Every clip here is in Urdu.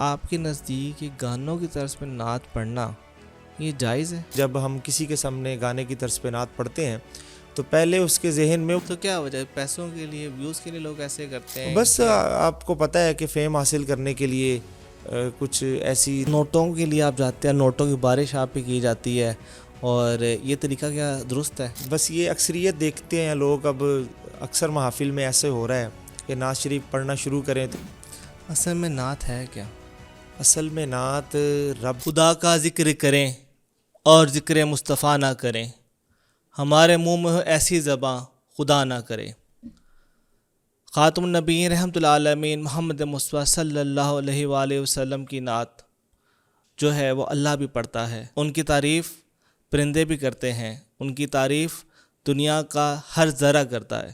آپ کے نزدیک یہ گانوں کی طرز پہ نعت پڑھنا یہ جائز ہے؟ جب ہم کسی کے سامنے گانے کی طرز پہ نعت پڑھتے ہیں تو پہلے اس کے ذہن میں تو کیا وجہ ہے؟ پیسوں کے لیے، ویوز کے لیے لوگ ایسے کرتے ہیں؟ بس آپ کو پتہ ہے کہ فیم حاصل کرنے کے لیے کچھ ایسی نوٹوں کے لیے آپ جاتے ہیں، نوٹوں کی بارش آپ پہ کی جاتی ہے، اور یہ طریقہ کیا درست ہے؟ بس یہ اکثریت دیکھتے ہیں لوگ، اب اکثر محافل میں ایسے ہو رہا ہے کہ نعت شریف پڑھنا شروع کریں تو اصل میں نعت ہے کیا؟ اصل میں نعت رب خدا کا ذکر کریں اور ذکر مصطفیٰ نہ کریں، ہمارے منہ میں ہو ایسی زباں خدا نہ کرے۔ خاتم النبیین رحمۃ اللہ عالمین محمد مصطفیٰ صلی اللہ علیہ وآلہ وسلم کی نعت جو ہے وہ اللہ بھی پڑھتا ہے، ان کی تعریف پرندے بھی کرتے ہیں، ان کی تعریف دنیا کا ہر ذرہ کرتا ہے،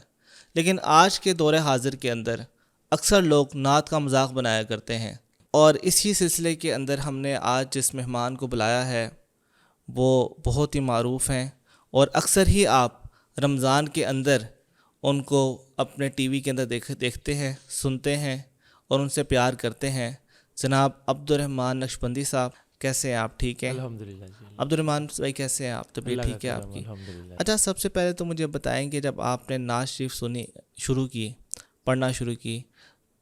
لیکن آج کے دور حاضر کے اندر اکثر لوگ نعت کا مذاق بنایا کرتے ہیں۔ اور اسی سلسلے کے اندر ہم نے آج جس مہمان کو بلایا ہے وہ بہت ہی معروف ہیں، اور اکثر ہی آپ رمضان کے اندر ان کو اپنے ٹی وی کے اندر دیکھتے ہیں، سنتے ہیں اور ان سے پیار کرتے ہیں۔ جناب عبدالرحمن نقشبندی صاحب، کیسے ہیں آپ؟ ٹھیک ہیں الحمدللہ جی، عبدالرحمن بھائی، کیسے ہیں آپ؟ طبیعت ٹھیک ہے آپ کی؟ الحمدللہ۔ اچھا، سب سے پہلے تو مجھے بتائیں کہ جب آپ نے نعت شریف شروع کی، پڑھنا شروع کی،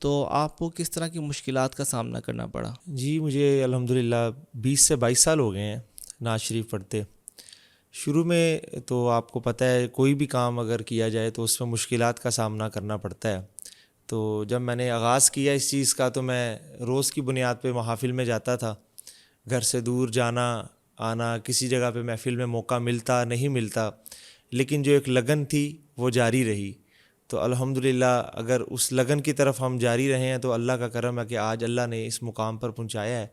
تو آپ کو کس طرح کی مشکلات کا سامنا کرنا پڑا؟ جی، مجھے الحمدللہ 20 سے 22 سال ہو گئے ہیں نعت شریف پڑھتے۔ شروع میں تو آپ کو پتہ ہے کوئی بھی کام اگر کیا جائے تو اس میں مشکلات کا سامنا کرنا پڑتا ہے۔ تو جب میں نے آغاز کیا اس چیز کا تو میں روز کی بنیاد پہ محافل میں جاتا تھا، گھر سے دور جانا آنا، کسی جگہ پہ محفل میں موقع ملتا نہیں ملتا، لیکن جو ایک لگن تھی وہ جاری رہی۔ تو الحمدللہ اگر اس لگن کی طرف ہم جاری رہے ہیں تو اللہ کا کرم ہے کہ آج اللہ نے اس مقام پر پہنچایا ہے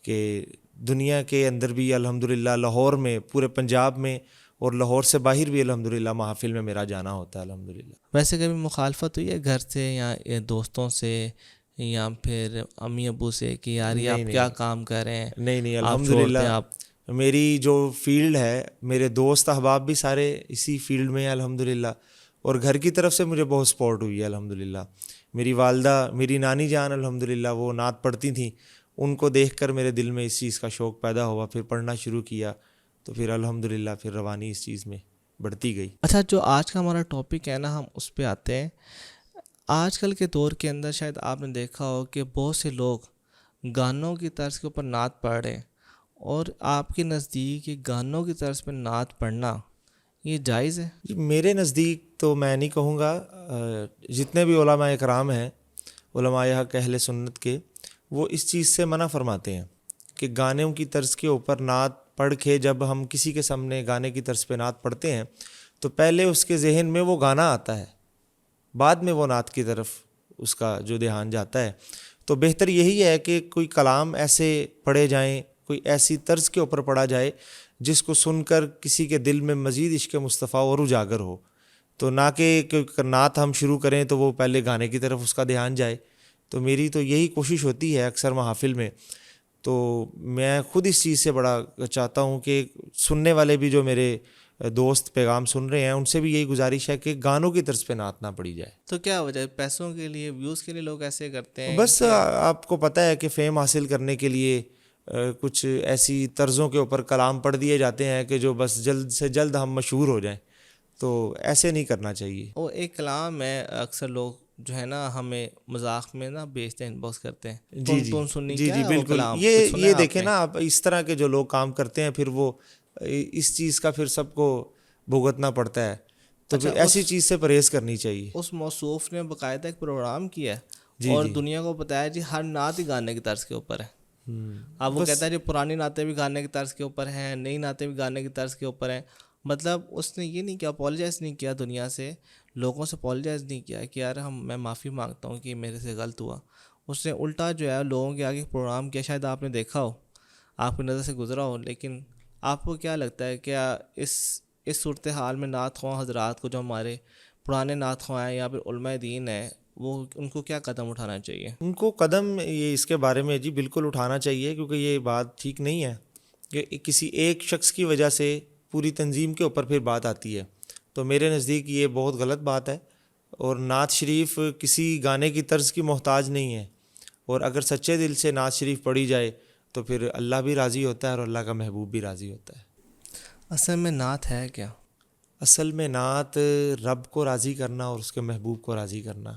کہ دنیا کے اندر بھی الحمدللہ، لاہور میں، پورے پنجاب میں اور لاہور سے باہر بھی الحمدللہ محافل میں میرا جانا ہوتا ہے الحمدللہ۔ ویسے کبھی مخالفت ہوئی ہے گھر سے یا دوستوں سے یا پھر امی ابو سے کہ یار یہ آپ کیا کام کر رہے ہیں؟ نہیں آپ چھوڑتے ہیں؟ الحمدللہ آپ میری جو فیلڈ ہے، میرے دوست احباب بھی سارے اسی فیلڈ میں ہیں الحمدللہ، اور گھر کی طرف سے مجھے بہت سپورٹ ہوئی ہے الحمدللہ۔ میری والدہ، میری نانی جان الحمدللہ وہ نعت پڑھتی تھیں، ان کو دیکھ کر میرے دل میں اس چیز کا شوق پیدا ہوا، پھر پڑھنا شروع کیا، تو پھر الحمدللہ پھر روانی اس چیز میں بڑھتی گئی۔ اچھا، جو آج کا ہمارا ٹاپک ہے نا، ہم اس پہ آتے ہیں۔ آج کل کے دور کے اندر شاید آپ نے دیکھا ہو کہ بہت سے لوگ گانوں کی طرز کے اوپر نعت پڑھ رہے ہیں، اور آپ کے نزدیک یہ گانوں کی طرز پہ نعت پڑھنا یہ جائز ہے؟ جی، میرے نزدیک تو میں نہیں کہوں گا، جتنے بھی علماء اکرام ہیں، علماء حق اہل سنت کے، وہ اس چیز سے منع فرماتے ہیں کہ گانوں کی طرز کے اوپر نعت پڑھ کے جب ہم کسی کے سامنے گانے کی طرز پہ نعت پڑھتے ہیں تو پہلے اس کے ذہن میں وہ گانا آتا ہے، بعد میں وہ نعت کی طرف اس کا جو دھیان جاتا ہے۔ تو بہتر یہی ہے کہ کوئی کلام ایسے پڑھے جائیں، کوئی ایسی طرز کے اوپر پڑھا جائے جس کو سن کر کسی کے دل میں مزید عشق مصطفیٰ اور اجاگر ہو، تو نہ کہ نعت ہم شروع کریں تو وہ پہلے گانے کی طرف اس کا دھیان جائے۔ تو میری تو یہی کوشش ہوتی ہے اکثر محافل میں، تو میں خود اس چیز سے بڑا چاہتا ہوں کہ سننے والے بھی جو میرے دوست پیغام سن رہے ہیں ان سے بھی یہی گزارش ہے کہ گانوں کی طرز پہ نعت نہ پڑھی جائے۔ تو کیا وجہ ہے؟ پیسوں کے لیے، ویوز کے لیے لوگ ایسے کرتے ہیں؟ بس آپ کو پتہ ہے کہ فیم حاصل کرنے کے لیے کچھ ایسی طرزوں کے اوپر کلام پڑھ دیے جاتے ہیں کہ جو بس جلد سے جلد ہم مشہور ہو جائیں، تو ایسے نہیں کرنا چاہیے۔ وہ ایک کلام ہے، اکثر لوگ جو ہے نا ہمیں مذاق میں نا بھیجتے ہیں، ان باکس کرتے ہیں، جی جی ٹون سننی جی کیا جی ہے وہ بالکل، کلام؟ کچھ سنا یہ ہے آپ دیکھیں نے؟ نا، آپ اس طرح کے جو لوگ کام کرتے ہیں پھر وہ اس چیز کا پھر سب کو بھگتنا پڑتا ہے، تو پھر ایسی چیز سے پرہیز کرنی چاہیے۔ اس موصوف نے باقاعدہ ایک پروگرام کیا ہے جی اور جی دنیا کو بتایا جی ہر نعت ہی گانے کی طرز کے اوپر ہے۔ اب وہ کہتا ہے جی پرانی نعتیں بھی گانے کی طرز کے اوپر ہیں، نئی نعتیں بھی گانے کی طرز کے اوپر ہیں۔ مطلب اس نے یہ نہیں کیا، اپولوجائز نہیں کیا دنیا سے، لوگوں سے اپولوجائز نہیں کیا کہ یار میں معافی مانگتا ہوں کہ میرے سے غلط ہوا۔ اس نے الٹا جو ہے لوگوں کے آگے پروگرام کیا، شاید آپ نے دیکھا ہو، آپ کی نظر سے گزرا ہو، لیکن آپ کو کیا لگتا ہے کیا اس صورتحال میں نعت خواہ حضرات کو، جو ہمارے پرانے نعت خواہ ہیں یا پھر علماء دین ہیں، وہ ان کو کیا قدم اٹھانا چاہیے؟ ان کو قدم یہ اس کے بارے میں جی بالکل اٹھانا چاہیے، کیونکہ یہ بات ٹھیک نہیں ہے کہ کسی ایک شخص کی وجہ سے پوری تنظیم کے اوپر پھر بات آتی ہے، تو میرے نزدیک یہ بہت غلط بات ہے۔ اور نعت شریف کسی گانے کی طرز کی محتاج نہیں ہے، اور اگر سچے دل سے نعت شریف پڑھی جائے تو پھر اللہ بھی راضی ہوتا ہے اور اللہ کا محبوب بھی راضی ہوتا ہے۔ اصل میں نعت ہے کیا؟ اصل میں نعت رب کو راضی کرنا اور اس کے محبوب کو راضی کرنا۔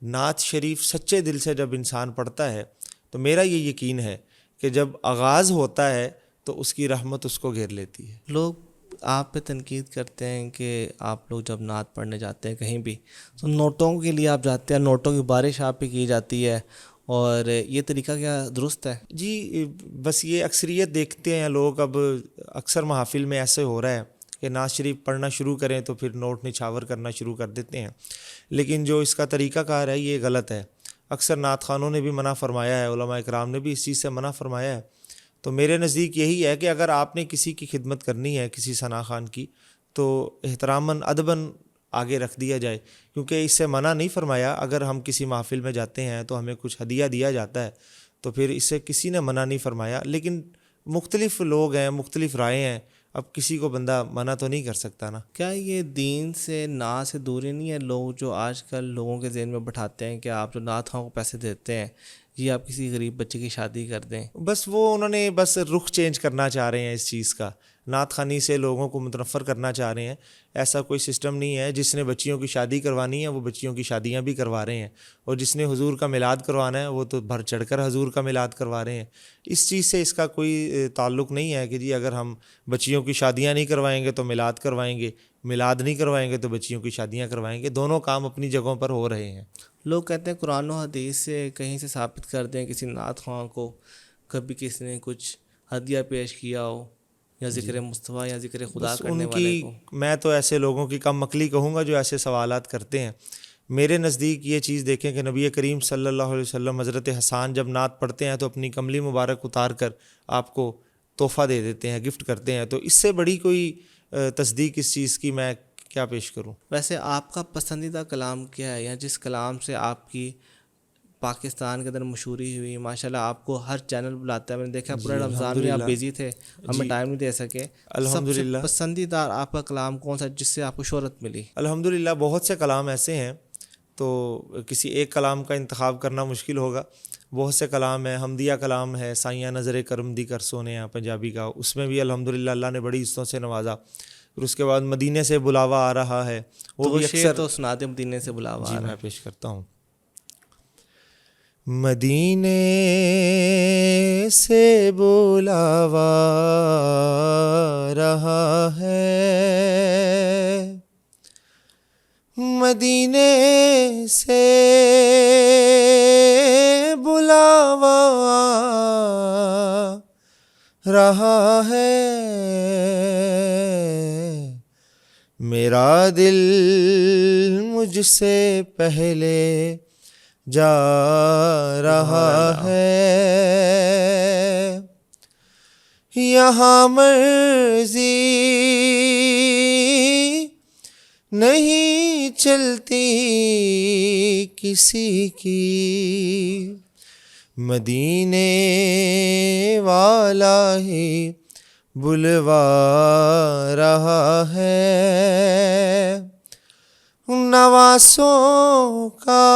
نعت شریف سچے دل سے جب انسان پڑھتا ہے تو میرا یہ یقین ہے کہ جب آغاز ہوتا ہے تو اس کی رحمت اس کو گھیر لیتی ہے۔ لوگ آپ پہ تنقید کرتے ہیں کہ آپ لوگ جب نعت پڑھنے جاتے ہیں کہیں بھی تو نوٹوں کے لیے آپ جاتے ہیں، نوٹوں کی بارش آپ پہ کی جاتی ہے، اور یہ طریقہ کیا درست ہے؟ جی بس یہ اکثریت دیکھتے ہیں لوگ، اب اکثر محافل میں ایسے ہو رہا ہے کہ نعت شریف پڑھنا شروع کریں تو پھر نوٹ نچھاور کرنا شروع کر دیتے ہیں، لیکن جو اس کا طریقہ کار ہے یہ غلط ہے۔ اکثر نعت خوانوں نے بھی منع فرمایا ہے، علماء اکرام نے بھی اس چیز سے منع فرمایا ہے۔ تو میرے نزدیک یہی ہے کہ اگر آپ نے کسی کی خدمت کرنی ہے، کسی ثنا خوان کی، تو احتراماً ادباً آگے رکھ دیا جائے، کیونکہ اس سے منع نہیں فرمایا۔ اگر ہم کسی محفل میں جاتے ہیں تو ہمیں کچھ ہدیہ دیا جاتا ہے تو پھر اس سے کسی نے منع نہیں فرمایا، لیکن مختلف لوگ ہیں، مختلف رائے ہیں، اب کسی کو بندہ منع تو نہیں کر سکتا نا۔ کیا یہ دین سے نعت سے دوری نہیں ہے؟ لوگ جو آج کل لوگوں کے ذہن میں بٹھاتے ہیں کہ آپ جو نعت خواں کو پیسے دیتے ہیں یہ آپ کسی غریب بچے کی شادی کر دیں۔ بس وہ انہوں نے بس رخ چینج کرنا چاہ رہے ہیں اس چیز کا، نعت خوانی سے لوگوں کو متنفر کرنا چاہ رہے ہیں۔ ایسا کوئی سسٹم نہیں ہے۔ جس نے بچیوں کی شادی کروانی ہے وہ بچیوں کی شادیاں بھی کروا رہے ہیں، اور جس نے حضور کا میلاد کروانا ہے وہ تو بڑھ چڑھ کر حضور کا میلاد کروا رہے ہیں۔ اس چیز سے اس کا کوئی تعلق نہیں ہے کہ جی اگر ہم بچیوں کی شادیاں نہیں کروائیں گے تو میلاد کروائیں گے، میلاد نہیں کروائیں گے تو بچیوں کی شادیاں کروائیں گے۔ دونوں کام اپنی جگہوں پر ہو رہے ہیں۔ لوگ کہتے ہیں قرآن و حدیث سے کہیں سے ثابت کر دیں کسی نعت خواں کو کبھی کسی نے کچھ ہدیہ پیش کیا ہو یا ذکر مصطفیٰ یا ذکر خدا بس کرنے ان والے کی، کو۔ میں تو ایسے لوگوں کی کم عقلی کہوں گا جو ایسے سوالات کرتے ہیں۔ میرے نزدیک یہ چیز دیکھیں کہ نبی کریم صلی اللہ علیہ وسلم حضرت حسان جب نعت پڑھتے ہیں تو اپنی کملی مبارک اتار کر آپ کو تحفہ دے دیتے ہیں، گفٹ کرتے ہیں، تو اس سے بڑی کوئی تصدیق اس چیز کی میں کیا پیش کروں۔ ویسے آپ کا پسندیدہ کلام کیا ہے، یا جس کلام سے آپ کی پاکستان کے اندر مشہوری ہوئی؟ ماشاءاللہ آپ کو ہر چینل بلاتا ہے، میں نے دیکھا پورے رمضان میں آپ بزی تھے، ہمیں ٹائم نہیں دے سکے۔ سب سے پسندیدہ آپ کا کلام کون سا جس سے آپ کو شہرت ملی؟ الحمدللہ بہت سے کلام ایسے ہیں، تو کسی ایک کلام کا انتخاب کرنا مشکل ہوگا۔ بہت سے کلام ہیں، حمدیہ کلام ہے، سائیاں نظر کرم دی کر سونے ہیں پنجابی کا، اس میں بھی الحمدللہ اللہ نے بڑی عزتوں سے نوازا۔ پھر اس کے بعد مدینے سے بلاوا آ رہا ہے، وہ بھی شعر تو سنا دیں، مدینے سے بلاوا آ رہا ہے۔ جی میں پیش کرتا ہوں۔ مدینے سے بلاوا رہا ہے، مدینے سے بلاوا رہا ہے، میرا دل مجھ سے پہلے جا رہا ہے، یہاں مرضی نہیں چلتی کسی کی، مدینے والا ہی بلوا رہا ہے، نواسوں کا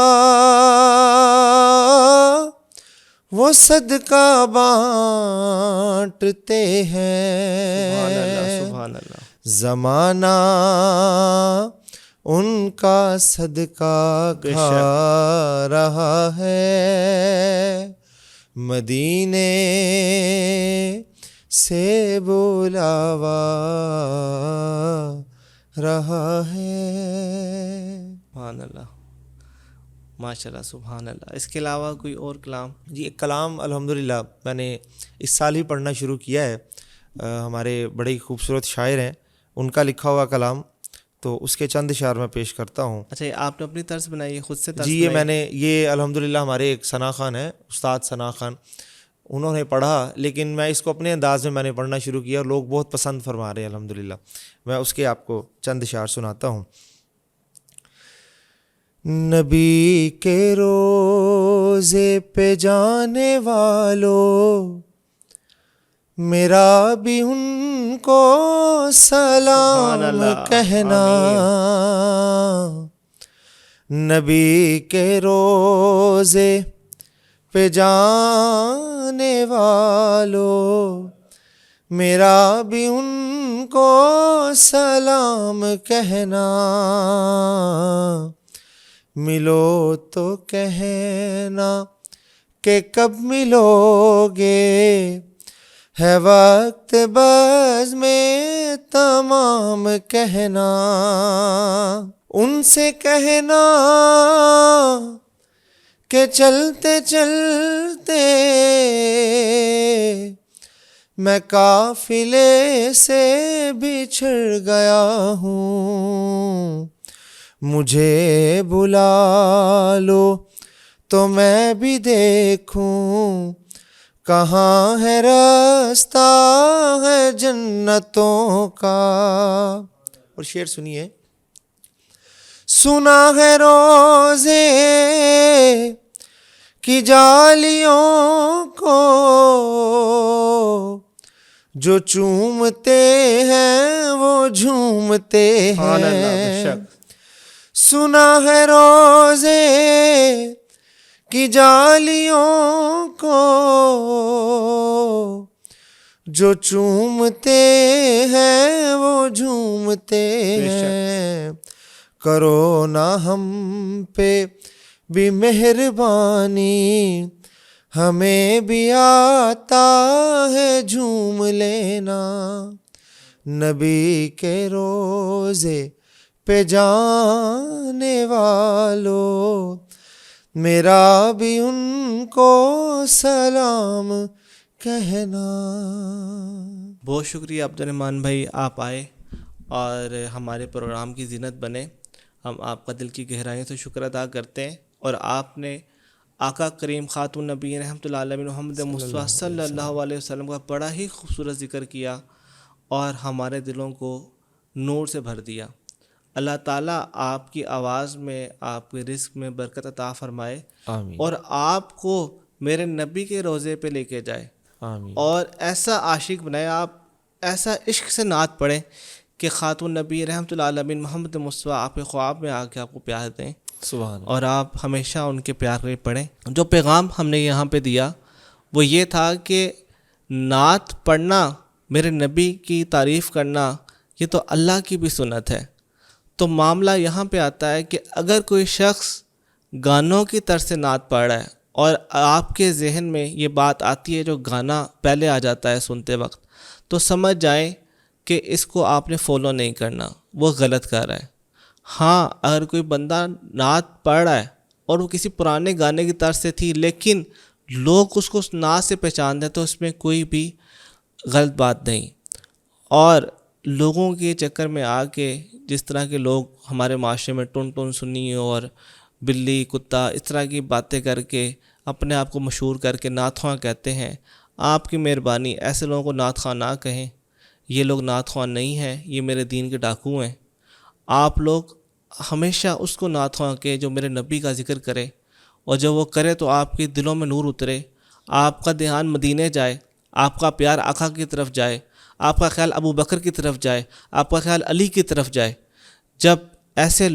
وہ صدقہ بانٹتے ہیں، سبحان اللہ سبحان اللہ۔ زمانہ ان کا صدقہ کھا رہا ہے، مدینے سے بلاوا رہا ہے۔ سبحان اللہ، ماشاء اللہ سبحان اللہ۔ اس کے علاوہ کوئی اور کلام؟ جی ایک کلام الحمدللہ میں نے اس سال ہی پڑھنا شروع کیا ہے، ہمارے بڑے ہی خوبصورت شاعر ہیں ان کا لکھا ہوا کلام، تو اس کے چند اشعار میں پیش کرتا ہوں۔ اچھا آپ نے اپنی طرز بنائی ہے، خود سے طرز جی یہ میں نے، یہ الحمدللہ ہمارے ایک ثنا خوان ہیں، استاد ثنا خوان، انہوں نے پڑھا، لیکن میں اس کو اپنے انداز میں نے پڑھنا شروع کیا اور لوگ بہت پسند فرما رہے ہیں الحمدللہ۔ میں اس کے آپ کو چند اشعار سناتا ہوں۔ نبی کے روزے پہ جانے والو، میرا بھی ان کو سلام کہنا، نبی کے روزے پہ جانے والو، میرا بھی ان کو سلام کہنا، ملو تو کہنا کہ کب ملو گے، ہے وقت بز میں تمام کہنا، ان سے کہنا کہ چلتے چلتے میں قافلے سے بچھڑ گیا ہوں، مجھے بلا لو تو میں بھی دیکھوں، کہاں ہے راستہ ہے جنتوں کا۔ اور شعر سنیے، سنا ہے روزے کی جالیوں کو جو چومتے ہیں وہ جھومتے ہیں، سنا ہے روزے کی جالیوں کو جو چومتے ہیں وہ جھومتے ہیں، کرو نہ ہم پہ بھی مہربانی، ہمیں بھی آتا ہے جھوم لینا، نبی کے روزے پہ جانے والو، میرا بھی ان کو سلام کہنا۔ بہت شکریہ عبد الرحمن بھائی، آپ آئے اور ہمارے پروگرام کی زینت بنے۔ ہم آپ کا دل کی گہرائیوں سے شکر ادا کرتے ہیں، اور آپ نے آقا کریم خاتم النبیین رحمۃ اللہ علیہ محمد مصطفیٰ صلی اللہ علیہ وسلم کا بڑا ہی خوبصورت ذکر کیا اور ہمارے دلوں کو نور سے بھر دیا۔ اللہ تعالیٰ آپ کی آواز میں، آپ کے رزق میں برکت عطا فرمائے، آمین، اور آپ کو میرے نبی کے روضے پہ لے کے جائے، آمین، اور ایسا عاشق بنائے، آپ ایسا عشق سے نعت پڑھیں کہ خاتم النبی رحمۃ اللہ علیہ محمد مصطفیٰ آپ کے خواب میں آ کے آپ کو پیار دیں، سبحان اللہ۔ اور آپ ہمیشہ ان کے پیار میں پڑھیں۔ جو پیغام ہم نے یہاں پہ دیا وہ یہ تھا کہ نعت پڑھنا، میرے نبی کی تعریف کرنا، یہ تو اللہ کی بھی سنت ہے۔ تو معاملہ یہاں پہ آتا ہے کہ اگر کوئی شخص گانوں کی طرز سے نعت پڑھ رہا ہے اور آپ کے ذہن میں یہ بات آتی ہے جو گانا پہلے آ جاتا ہے سنتے وقت، تو سمجھ جائیں کہ اس کو آپ نے فالو نہیں کرنا، وہ غلط کر رہا ہے۔ ہاں، اگر کوئی بندہ نعت پڑھ رہا ہے اور وہ کسی پرانے گانے کی طرز سے تھی لیکن لوگ اس کو نعت سے پہچان دیں تو اس میں کوئی بھی غلط بات نہیں۔ اور لوگوں کے چکر میں آ کے جس طرح کے لوگ ہمارے معاشرے میں ٹن ٹن سنی اور بلی کتا اس طرح کی باتیں کر کے اپنے آپ کو مشہور کر کے نعت خواں کہتے ہیں، آپ کی مہربانی ایسے لوگوں کو نعت خواں نہ کہیں، یہ لوگ نعت خواں نہیں ہیں، یہ میرے دین کے ڈاکو ہیں۔ آپ لوگ ہمیشہ اس کو نعت خواں کہ جو میرے نبی کا ذکر کرے، اور جب وہ کرے تو آپ کے دلوں میں نور اترے، آپ کا دھیان مدینے جائے، آپ کا پیار آقا کی طرف جائے، آپ کا خیال ابو بکر کی طرف جائے، آپ کا خیال علی کی طرف جائے۔ جب ایسے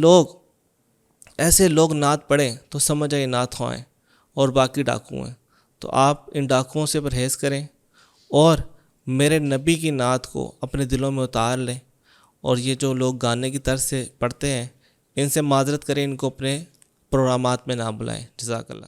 لوگ نعت پڑھیں تو سمجھ آئے نعت خواں ہیں اور باقی ڈاکو ہیں۔ تو آپ ان ڈاکوؤں سے پرہیز کریں اور میرے نبی کی نعت کو اپنے دلوں میں اتار لیں، اور یہ جو لوگ گانے کی طرز سے پڑھتے ہیں ان سے معذرت کریں، ان کو اپنے پروگرامات میں نہ بلائیں۔ جزاک اللہ۔